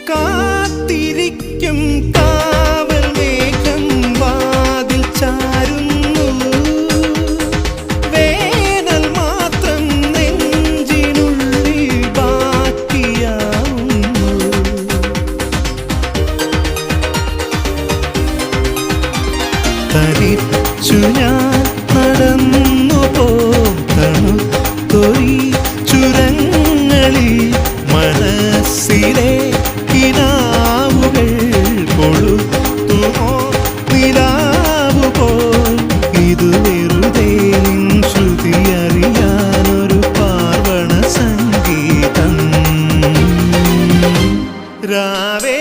കാത്തിരിക്കും കാവൽ മേഘം വാതിൽ ചാരുന്നു. വേനൽ മാത്രം നെഞ്ചിനുള്ളിൽ ബാക്കിയാവുന്നു. തരിച്ചു ഞാൻ നടന്നു പോയി ചുരങ്ങളിൽ മനസ്സിലെ കിനാവുകൾ കൊളുത്തുമോ നിലാവുപോൽ. ഇത് വെറുതെ ശ്രുതി അറിയാനൊരു പാർവണ സംഗീതം. രാവേ